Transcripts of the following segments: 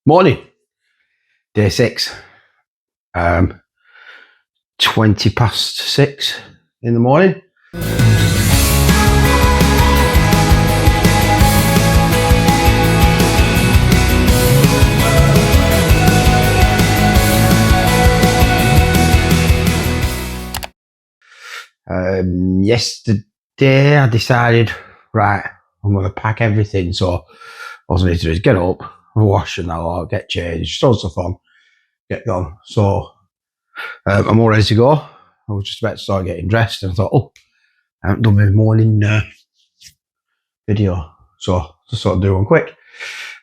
Morning, day 6, 20 past 6 in the morning. Yesterday I decided, right, I'm going to pack everything, so all I need to do is get up, wash and I'll get changed, throw stuff on, get gone. So I'm all ready to go. I was just about to start getting dressed and I thought, oh, I haven't done my morning video, so just sort of do one quick.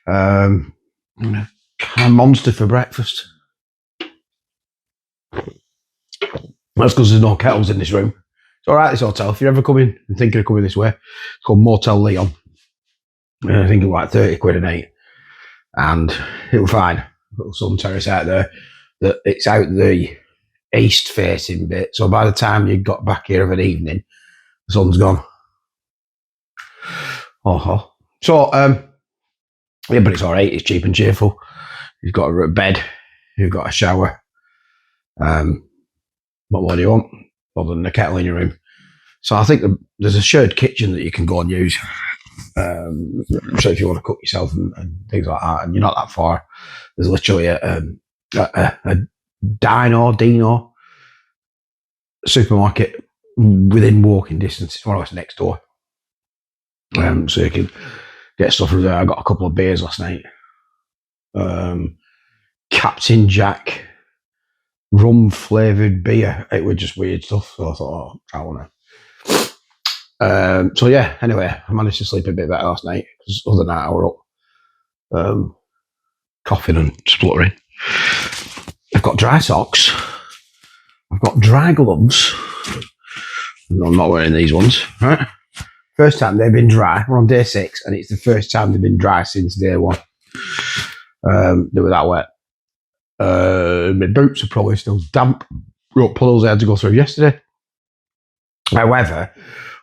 I'm gonna have a Monster for breakfast. That's because there's no kettles in this room. It's all right, this hotel. If you're ever coming and thinking of coming this way, it's called Motel Leon. I think it's like 30 quid a night. And it was fine. Little sun terrace out there. It's out the east facing bit. So by the time you got back here of an evening, the sun's gone. So, yeah, but it's all right. It's cheap and cheerful. You've got a bed. You've got a shower. What more do you want other than a kettle in your room? So I think there's a shared kitchen that you can go and use. So if you want to cook yourself and things like that, and you're not that far, there's literally a Dino supermarket within walking distance. It's more or less next door. So you can get stuff from there. I got a couple of beers last night. Captain Jack rum flavoured beer. It was just weird stuff. So I thought, try one. So yeah, anyway, I managed to sleep a bit better last night because other than that I were up coughing and spluttering. I've got dry socks. I've got dry gloves. No, I'm not wearing these ones, right? First time they've been dry. We're on day 6 and it's the first time they've been dry since day 1. They were that wet. My boots are probably still damp. Got puddles I had to go through yesterday. However,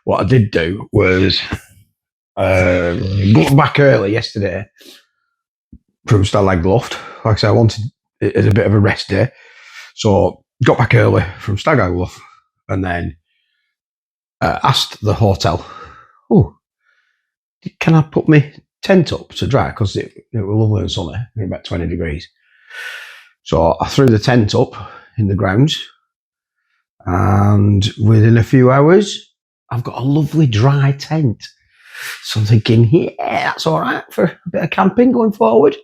what I did do was got back early yesterday from Stalag Luft. Like I said, I wanted it as a bit of a rest day. So got back early from Stalag Luft and then asked the hotel, oh, can I put my tent up to dry? Because it was lovely and sunny, about 20 degrees. So I threw the tent up in the grounds and within a few hours, I've got a lovely dry tent. So I'm thinking, yeah, that's all right for a bit of camping going forward.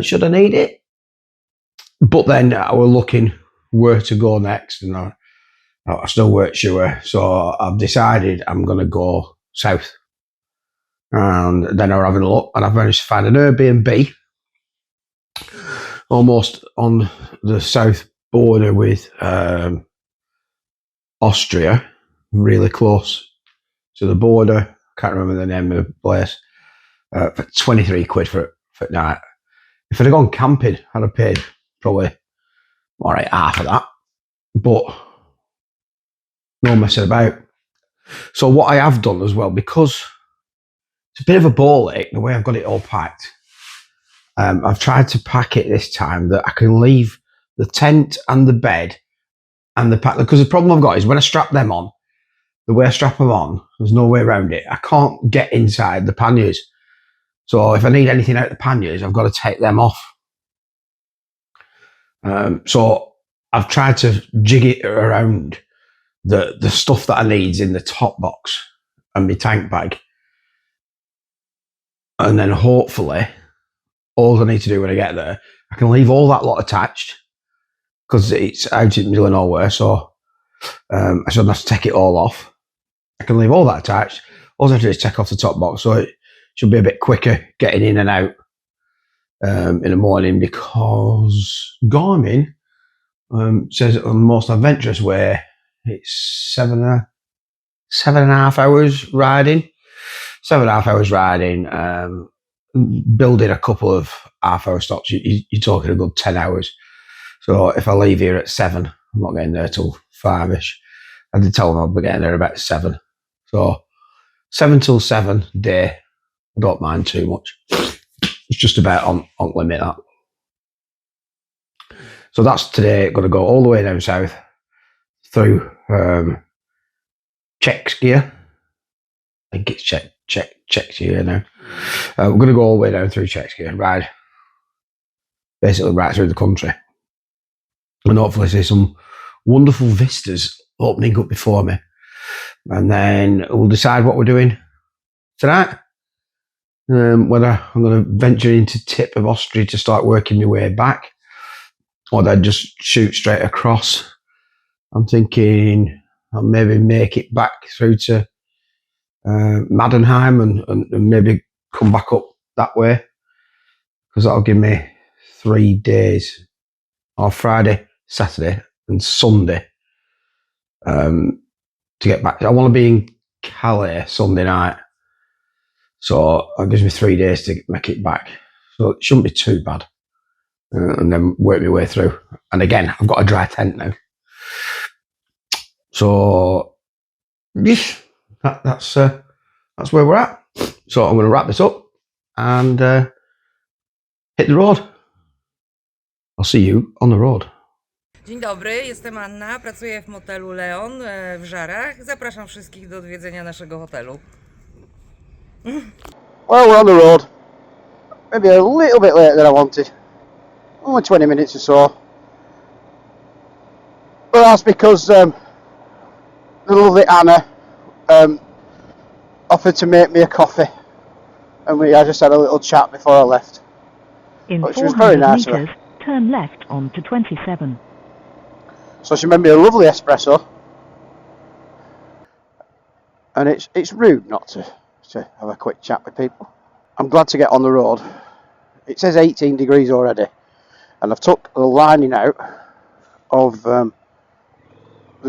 Should I need it? But then I was looking where to go next and I still weren't sure. So I've decided I'm going to go south. And then I was having a look and I've managed to find an Airbnb almost on the south border with Austria. Really close to the border. Can't remember the name of the place. For 23 quid for night. If I'd have gone camping, I'd have paid probably all right half of that. But no messing about. So what I have done as well, because it's a bit of a ball ache the way I've got it all packed. I've tried to pack it this time that I can leave the tent and the bed and the pack. Because the problem I've got is when I strap them on. The way I strap them on, there's no way around it. I can't get inside the panniers. So if I need anything out of the panniers, I've got to take them off. So I've tried to jig it around the stuff that I need in the top box and my tank bag. And then hopefully, all I need to do when I get there, I can leave all that lot attached because it's out in the middle of nowhere. So I shouldn't have to take it all off. I can leave all that attached. All I have to do is take off the top box, so it should be a bit quicker getting in and out in the morning because Garmin says on the most adventurous way it's 7.5 hours riding. 7.5 hours riding, building a couple of half-hour stops. You're talking a good 10 hours. So if I leave here at 7, I'm not getting there till 5ish. I did tell them I'll be getting there about 7. So 7 till 7 day, I don't mind too much. It's just about on limit that. So that's today. Going to go all the way down south through Czechia. I think it's Czechia now. We're going to go all the way down through Czechia, basically right through the country, and hopefully see some wonderful vistas opening up before me. And then we'll decide what we're doing tonight. Whether I'm going to venture into tip of Austria to start working my way back, or then just shoot straight across. I'm thinking I'll maybe make it back through to Maddenheim and maybe come back up that way, because that'll give me 3 days, or Friday, Saturday and Sunday to get back. I want to be in Calais Sunday night, so that gives me 3 days to make it back, so it shouldn't be too bad. And then work my way through. And again, I've got a dry tent now. So, yes, that's where we're at. So I'm going to wrap this up and hit the road. I'll see you on the road. Dzień dobry, jestem Anna, pracuję w motelu Leon w Żarach. Zapraszam wszystkich do odwiedzenia naszego hotelu. Well, we're on the road. Maybe a little bit later than I wanted. Only 20 minutes or so. But that's because the lovely Anna offered to make me a coffee. And I just had a little chat before I left. In But she was very 400 nice of her. meters, turn left onto 27. So she made me a lovely espresso. And it's rude not to have a quick chat with people. I'm glad to get on the road. It says 18 degrees already. And I've took the lining out of the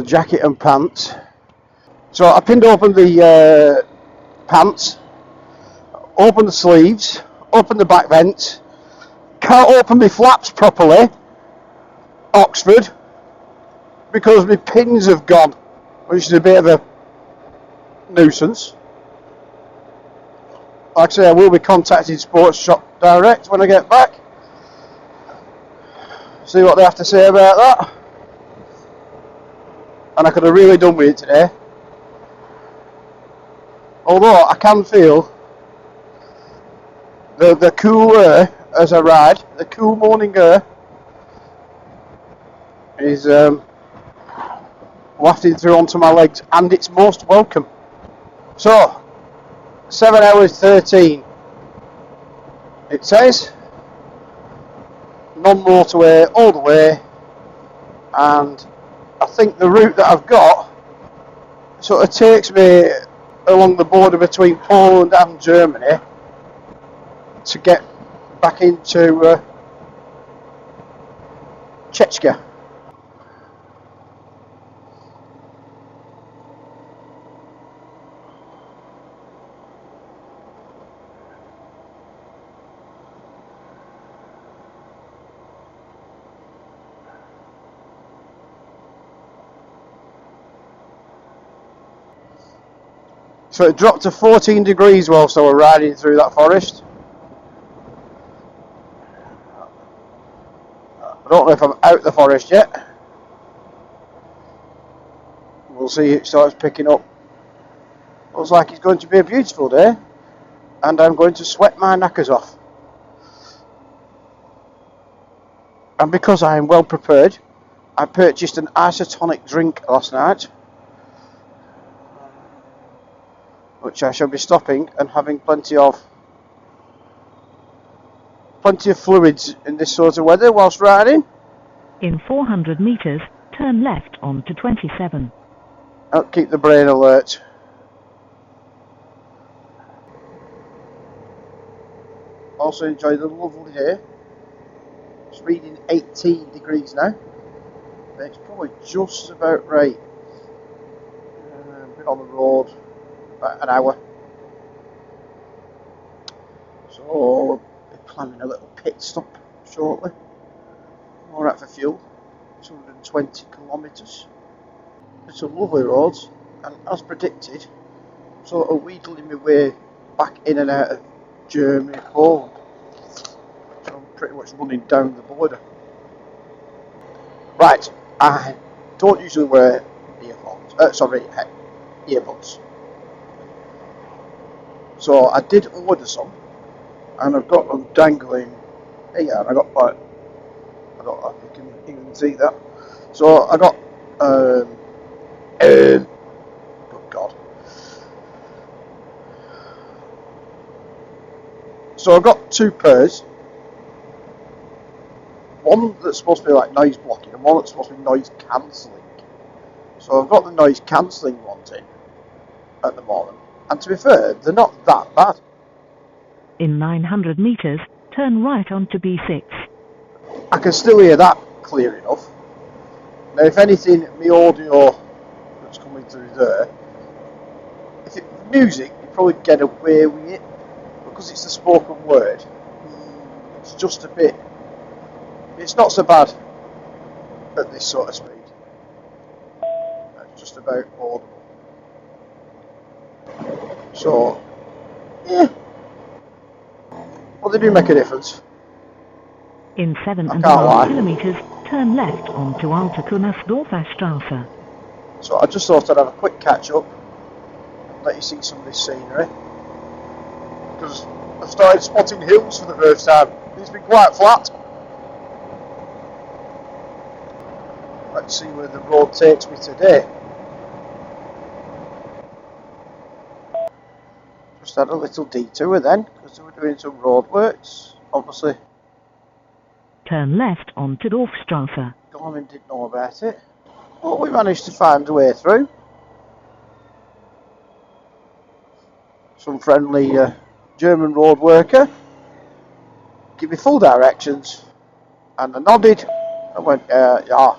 jacket and pants. So I pinned open the pants, opened the sleeves, opened the back vents. Can't open my flaps properly, Oxford, because my pins have gone, which is a bit of a nuisance. Like I say, I will be contacting Sports Shop Direct when I get back. See what they have to say about that. And I could have really done with it today. Although I can feel the cool air as I ride, the cool morning air is wafting through onto my legs, and it's most welcome. So, 7 hours 13 it says. Non-motorway all the way, and I think the route that I've got sort of takes me along the border between Poland and Germany to get back into Czechia. So it dropped to 14 degrees whilst I was riding through that forest. I don't know if I'm out the forest yet. We'll see, it starts picking up. Looks like it's going to be a beautiful day, and I'm going to sweat my knackers off. And because I am well prepared, I purchased an isotonic drink last night, which I shall be stopping and having plenty of fluids in this sort of weather whilst riding. In 400 meters, turn left onto 27. I'll keep the brain alert. Also enjoy the lovely day. It's reading 18 degrees now. But it's probably just about right. Been on the road about an hour. So we'll be planning a little pit stop shortly. Alright for fuel. 220 kilometres. It's a lovely road, and as predicted, sort of wheedling my way back in and out of Germany, Poland. pretty much running down the border. Right, I don't usually wear earbuds. So I did order some, and I've got them dangling here. I don't know if you can even see that. So I got, good God. So I've got two pairs. One that's supposed to be like noise blocking, and one that's supposed to be noise cancelling. So I've got the noise cancelling ones in at the moment, and to be fair, they're not that bad. In 900 meters, turn right onto B6. I can still hear that clear enough. Now, if anything, my audio that's coming through there, if it was music, you'd probably get away with it, because it's the spoken word. It's just a bit. It's not so bad at this sort of speed. It's just about audible. So, yeah. Well, they do make a difference. In 7.5 lie. kilometers, turn left onto Altakunas-Dorfastraße. So I just thought I'd have a quick catch up, let you see some of this scenery, because I've started spotting hills for the first time. It's been quite flat. Let's see where the road takes me today. Just had a little detour then, because they were doing some roadworks, obviously. Turn left onto Dorfstraße. Gorman didn't know about it, but we managed to find a way through. Some friendly German road worker give me full directions, and I nodded and went, yeah.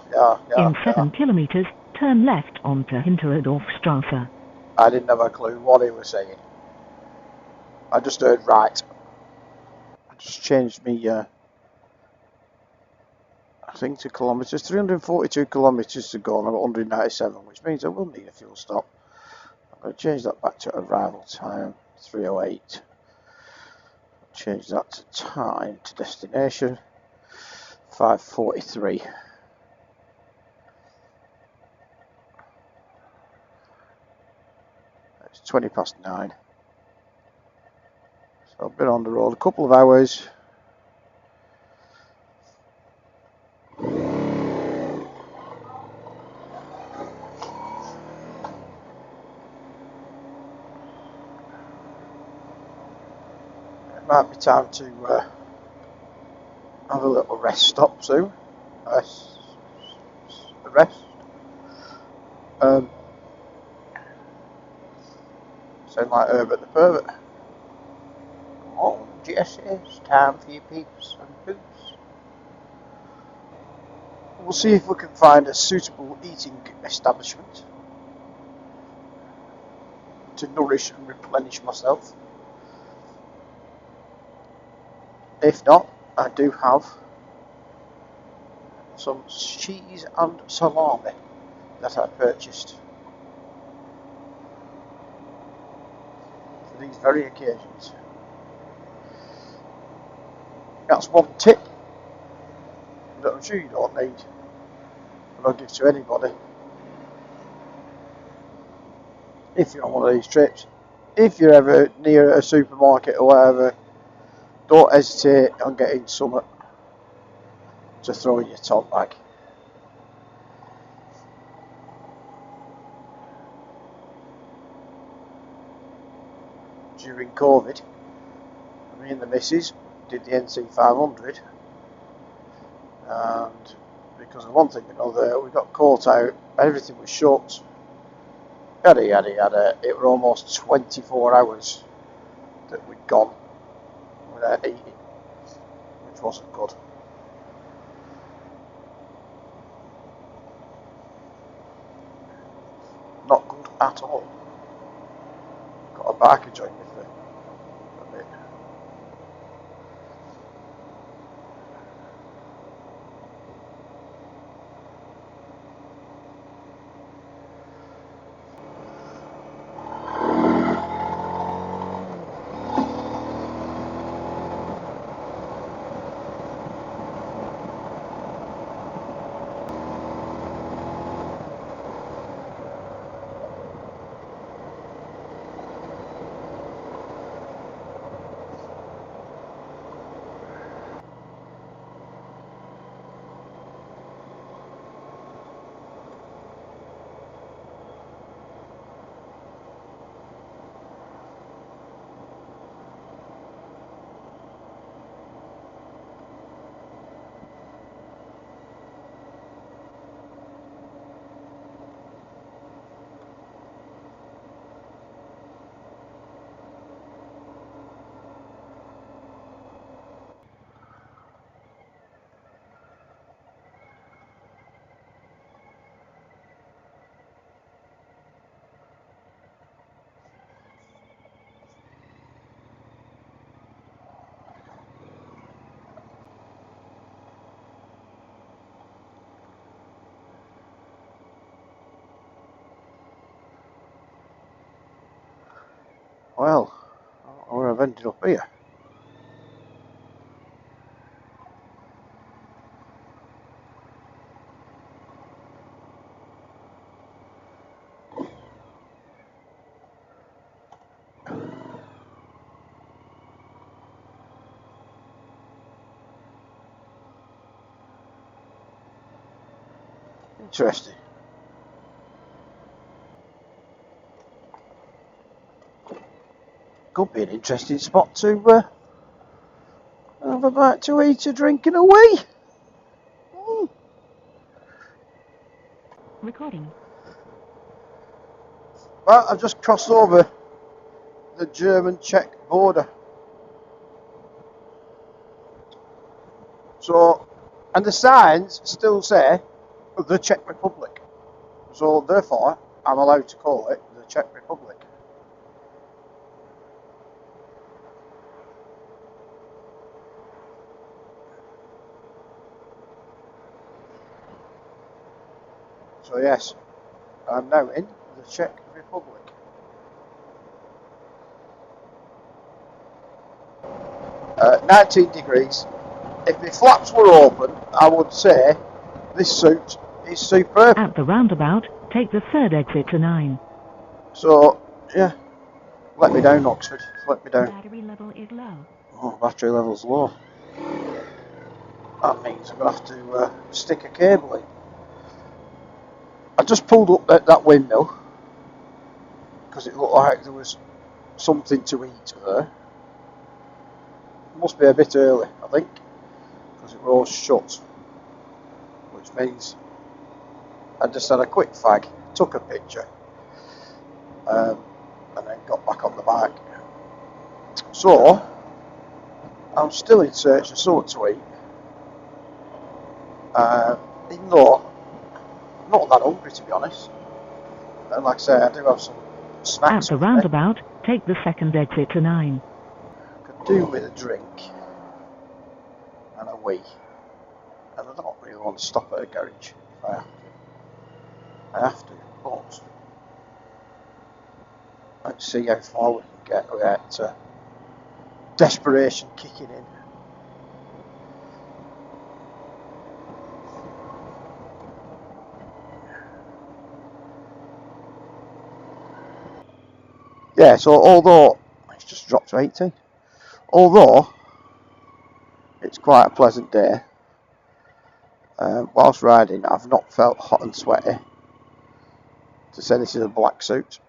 In 7 kilometers, turn left onto Hintererdorfstraße. I didn't have a clue what he was saying. I just heard right. I just changed me thing to kilometres. 342 kilometres to go, and I've got 197, which means I will need a fuel stop. I'm going to change that back to arrival time 308. Change that to time to destination 5:43. It's 20 past 9. So I've been on the road a couple of hours. It might be time to have a little rest stop soon. Rest. Sound like Herbert the Pervert. Oh, yes, it's time for your peeps and poops. We'll see if we can find a suitable eating establishment to nourish and replenish myself. If not, I do have some cheese and salami that I purchased for these very occasions. That's one tip that I'm sure you don't need, but I'll give to anybody. If you're on one of these trips, if you're ever near a supermarket or whatever, don't hesitate on getting something to throw in your top bag. During COVID, me and the missus did the NC 500, and because of one thing or another, we got caught out, everything was shut, yada yada yada. It were almost 24 hours that we'd gone without eating, which wasn't good. Not good at all. Got a biker joint me for a bit. Well, I would have ended up here. Interesting. Could be an interesting spot to have a bite to eat, a drink and a wee. Recording. Well, I've just crossed over the German-Czech border. So, and the signs still say the Czech Republic. So therefore, I'm allowed to call it the Czech Republic. So yes, I'm now in the Czech Republic. 19 degrees. If the flaps were open, I would say this suit is superb. At the roundabout, take the third exit to 9. So, yeah, let me down, Oxford, let me down. Battery level is low. Oh, battery level's low. That means I'm going to have to stick a cable in. I just pulled up at that windmill because it looked like there was something to eat there. It must be a bit early, I think, because it was all shut, which means I just had a quick fag, took a picture, and then got back on the bike. So I'm still in search of something to eat, even though I'm not that hungry, to be honest. And like I say, I do have some snacks. At the roundabout, take the second exit to 9. Could do with a drink and a wee, and I don't really want to stop at a garage if I have to, but let's see how far we can get without desperation kicking in. Yeah, so although it's just dropped to 18, although it's quite a pleasant day, whilst riding I've not felt hot and sweaty. To say this is a black suit,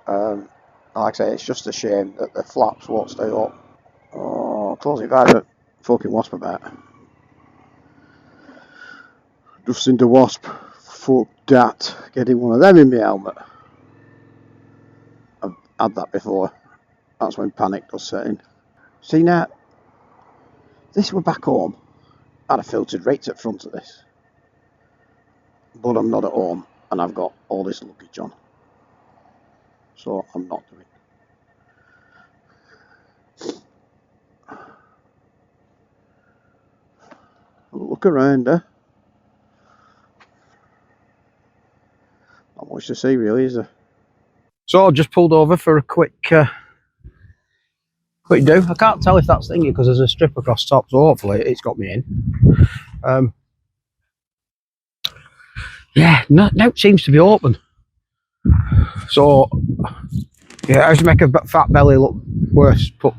like I say, it's just a shame that the flaps won't stay up. Oh, close it right up. Fucking wasp about. Just seen the wasp. Fuck that. Getting one of them in my helmet. I've had that before. That's when panic does set in. See now, this were back home. I had a filtered rates at front of this. But I'm not at home and I've got all this luggage on. So I'm not doing it. Look around there. Not much to see really, is there? So I just pulled over for a quick do. I can't tell if that's thingy because there's a strip across top, so hopefully it's got me in. Yeah, now it seems to be open. So yeah, how to make a fat belly look worse, put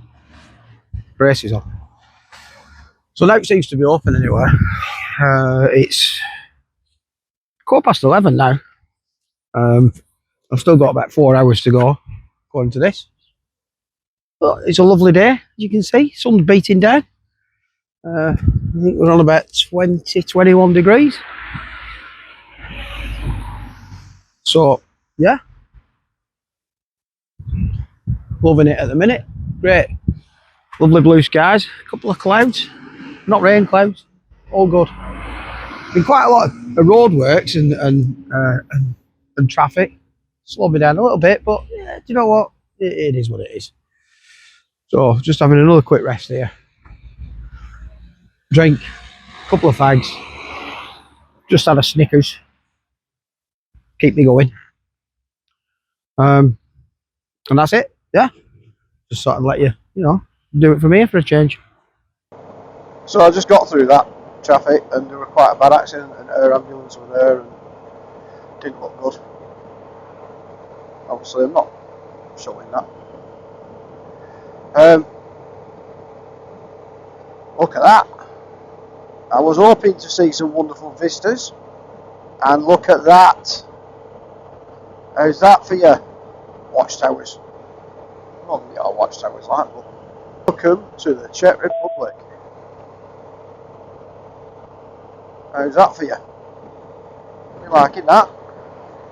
braces on. So now it seems to be open anyway. It's 11:15 now. I've still got about 4 hours to go according to this. But it's a lovely day, as you can see. Sun's beating down. I think we're on about 21 degrees. So yeah, loving it at the minute. Great, lovely blue skies, a couple of clouds, not rain clouds, all good. Been quite a lot of roadworks and traffic. Slowed me down a little bit, but yeah, do you know what? It is what it is. So just having another quick rest here. Drink, a couple of fags. Just had a Snickers. Keep me going. And that's it. Yeah, just sort of let you, you know, do it from here for a change. So I just got through that traffic, and there was quite a bad accident, and air ambulance were there, and didn't look good. Obviously, I'm not showing that. Look at that. I was hoping to see some wonderful vistas, and look at that. How's that for your watchtowers? I don't think our watchtowers like, but welcome to the Czech Republic. How's that for you? You liking that?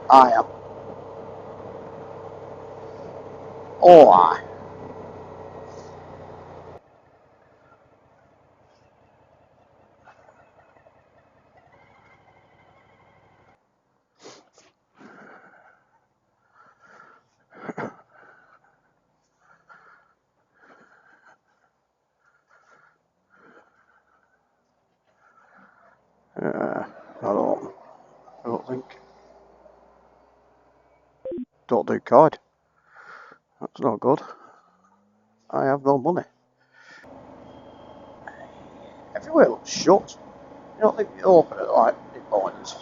I am. Oh, aye. I don't think. Don't do card. That's not good. I have no money. Everywhere looks shut. You don't think you open it like in mornings?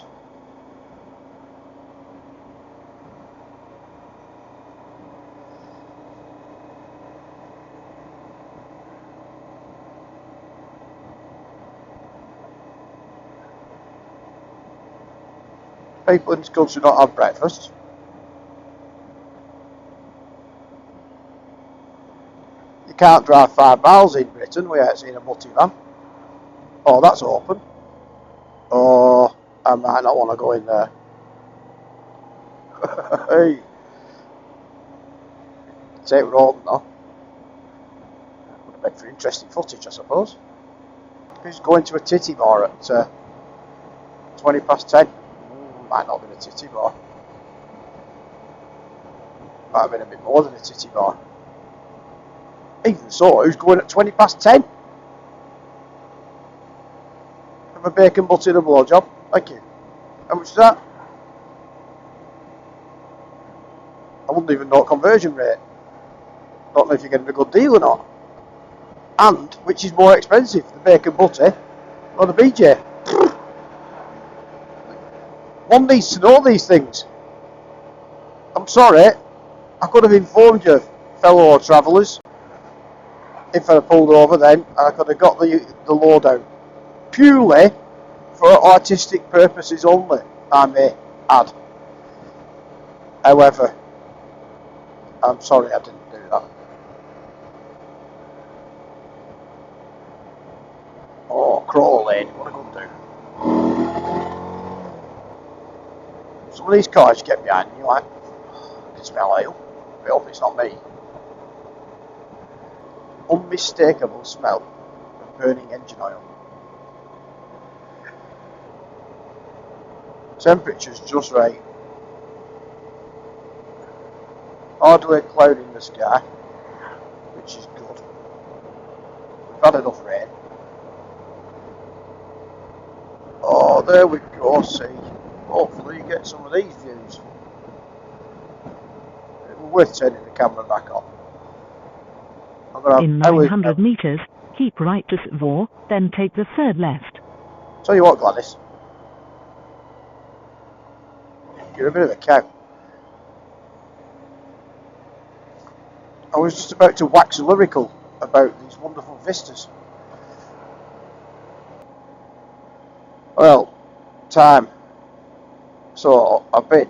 People in this country don't have breakfast. You can't drive 5 miles in Britain without seeing a multi van. Oh, that's open. Oh, I might not want to go in there. Hey. Say we're open though. Would make for interesting footage, I suppose. Who's going to a Titty Bar at 20 past 10? Might not have been a Titty Bar. Might have been a bit more than a Titty Bar. Even so, who's going at 20 past 10? Have a bacon butty and a blowjob. Thank you. How much is that? I wouldn't even know conversion rate. Don't know if you're getting a good deal or not. And which is more expensive, the bacon butty or the BJ? One needs to know these things. I'm sorry, I could have informed you, fellow travellers. If I had pulled over then, I could have got the lowdown. Purely for artistic purposes only, I may add. However, I'm sorry I didn't do that. Oh, Crawler Lane, what a good do. Some of these cars you get behind and you're like, I can smell ale. I hope it's not me. Unmistakable smell of burning engine oil. Temperature's just right. Hardly a cloud in the sky, which is good. We've had enough rain. Oh, there we go, see. Hopefully you get some of these views. It was worth turning the camera back on. In 900 metres, keep right to Svor, then take the third left. Tell you what, Gladys. You're a bit of a cow. I was just about to wax lyrical about these wonderful vistas. Well, time. So, I've been.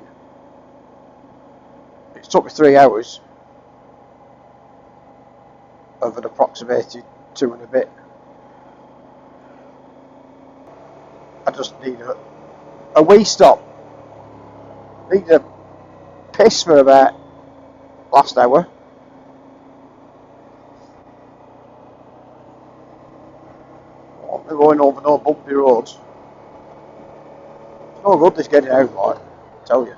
It's took me 3 hours of an approximated 2 and a bit. I just need a wee stop. Need a piss for about last hour. I'm going over no bumpy roads. It's no good this getting out, like, I tell you.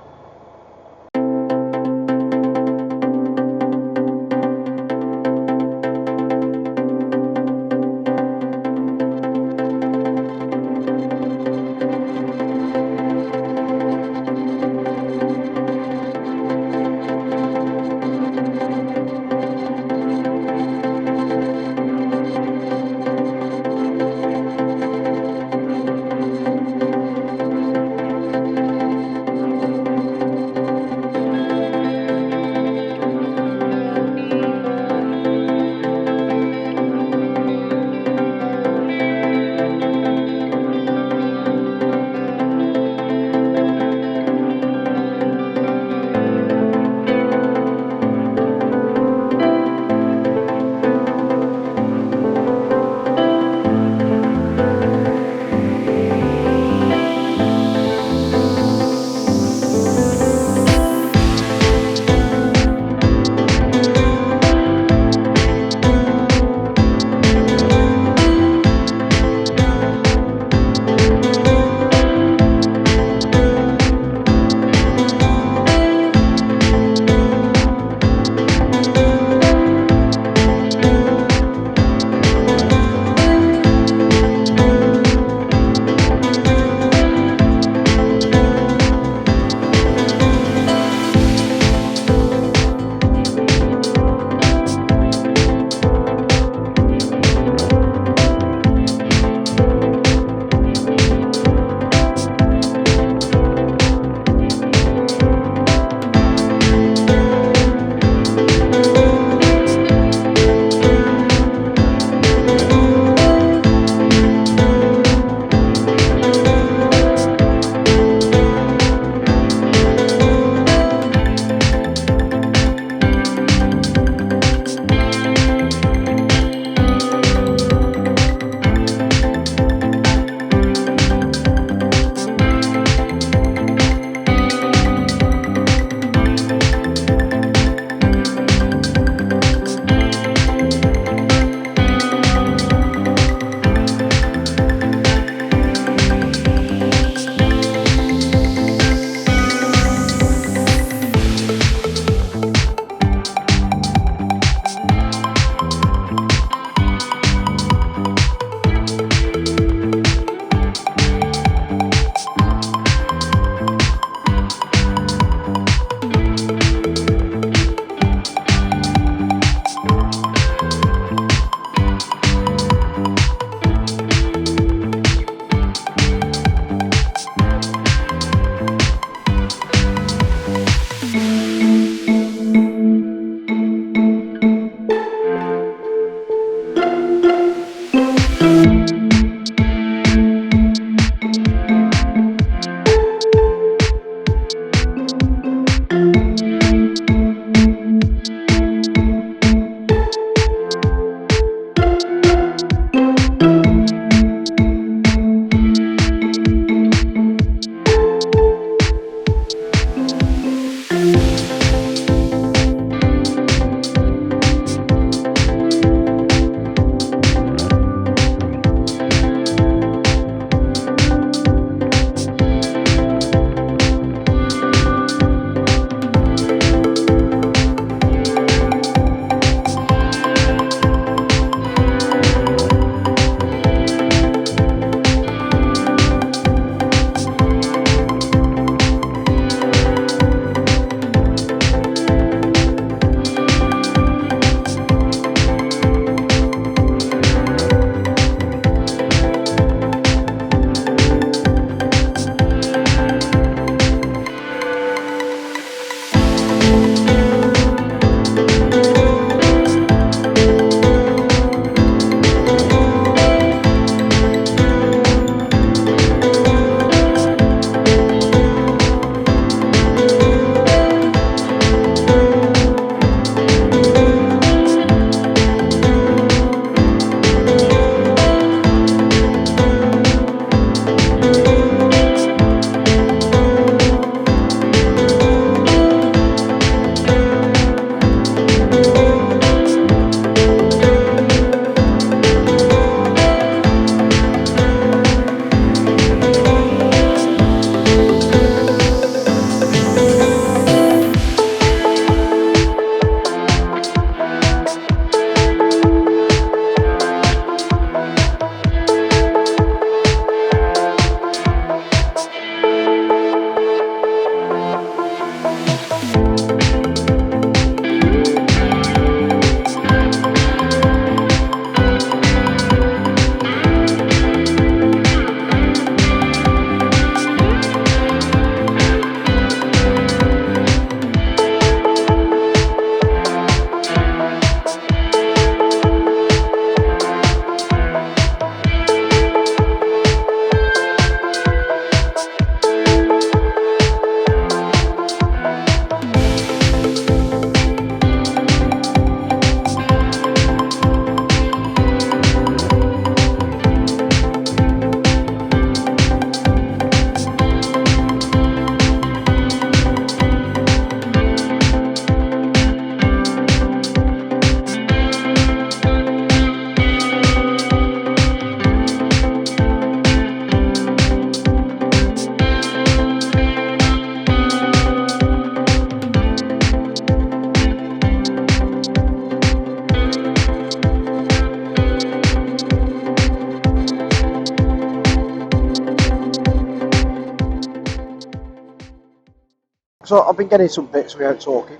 So I've been getting some bits without talking,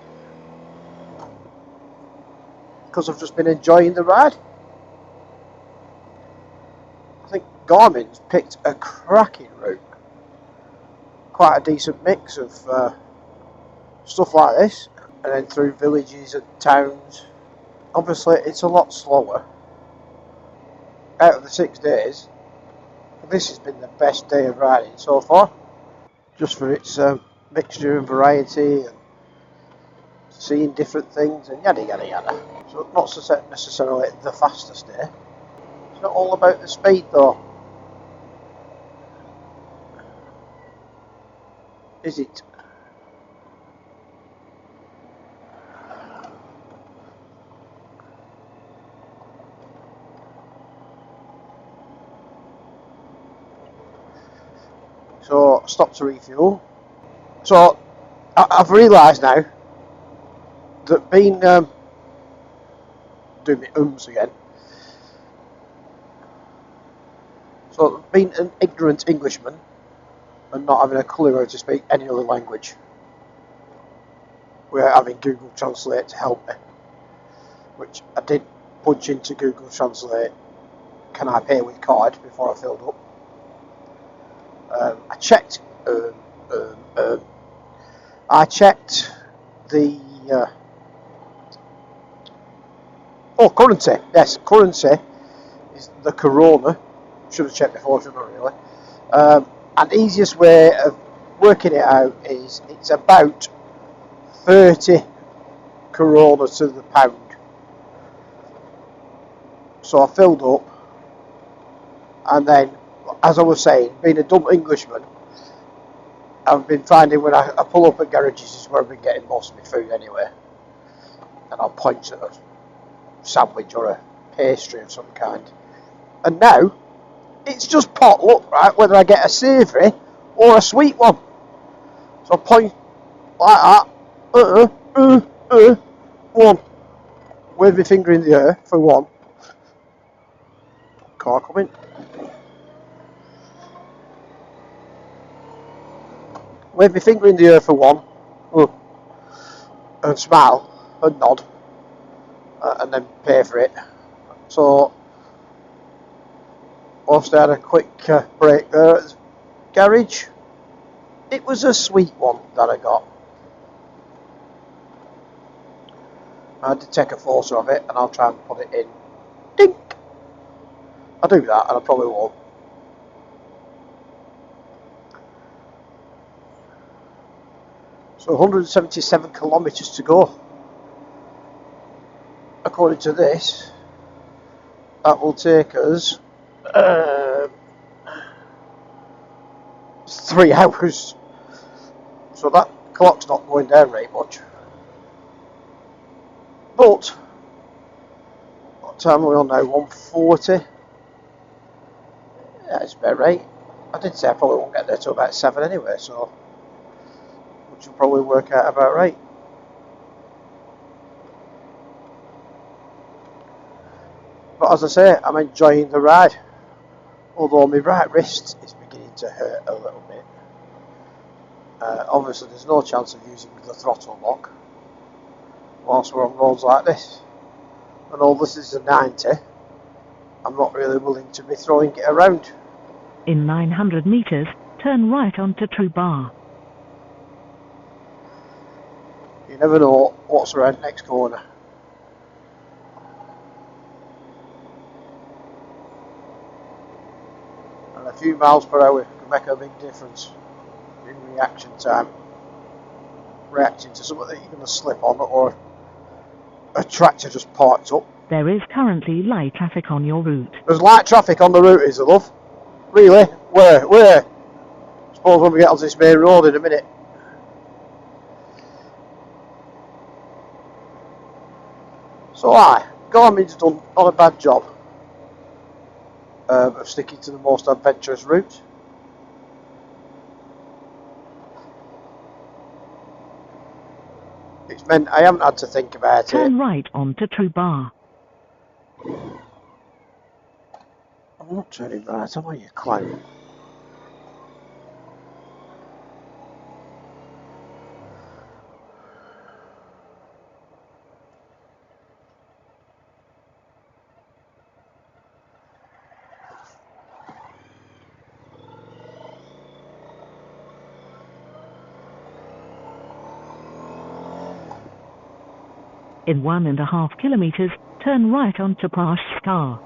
because I've just been enjoying the ride. I think Garmin's picked a cracking route. Quite a decent mix of stuff like this, and then through villages and towns. Obviously it's a lot slower. Out of the 6 days, this has been the best day of riding so far, just for its mixture and variety and seeing different things and yada yada yada. So not necessarily the fastest day. It's not all about the speed though, is it? So stop to refuel. So I've realised now that being doing my again. So being an ignorant Englishman and not having a clue how to speak any other language, without having Google Translate to help me, which I did punch into Google Translate, can I pay with card, before I filled up. I checked the currency. Yes, currency is the Corona. Should have checked before, shouldn't I, really? And the easiest way of working it out is it's about 30 Corona to the pound. So I filled up, and then, as I was saying, being a dumb Englishman, I've been finding when I pull up at garages is where I've been getting most of my food anyway. And I'll point at a sandwich or a pastry of some kind. And now, it's just potluck, right, whether I get a savoury or a sweet one. So I point like that, one. Wave my finger in the air for one. Car coming. Wave my finger in the air for one, and smile and nod, and then pay for it. So, whilst I had a quick break there at the garage, it was a sweet one that I got. I had to take a photo of it, and I'll try and put it in. Dink! I'll do that, and I probably won't. So 177 kilometres to go. According to this, that will take us 3 hours. So that clock's not going down very much. But what time are we on now? 1:40. Yeah, it's about right. I did say I probably won't get there till about 7 anyway, so which will probably work out about right. But as I say, I'm enjoying the ride, although my right wrist is beginning to hurt a little bit. Obviously there's no chance of using the throttle lock whilst we're on roads like this, and all this is a 90. I'm not really willing to be throwing it around. In 900 metres, turn right onto Titty Bar. You never know what's around next corner. And a few miles per hour can make a big difference in reaction time. Reacting to something that you're going to slip on, or a tractor just parked up. There is currently light traffic on your route. There's light traffic on the route, is there, love? Really? Where? Suppose when we get onto this main road in a minute. So Garmin's done not a bad job of sticking to the most adventurous route. It's meant I haven't had to think about it. Turn right onto Titty Bar. I'm not turning right, am I, you clown? In 1.5 kilometers, turn right onto Prashskar.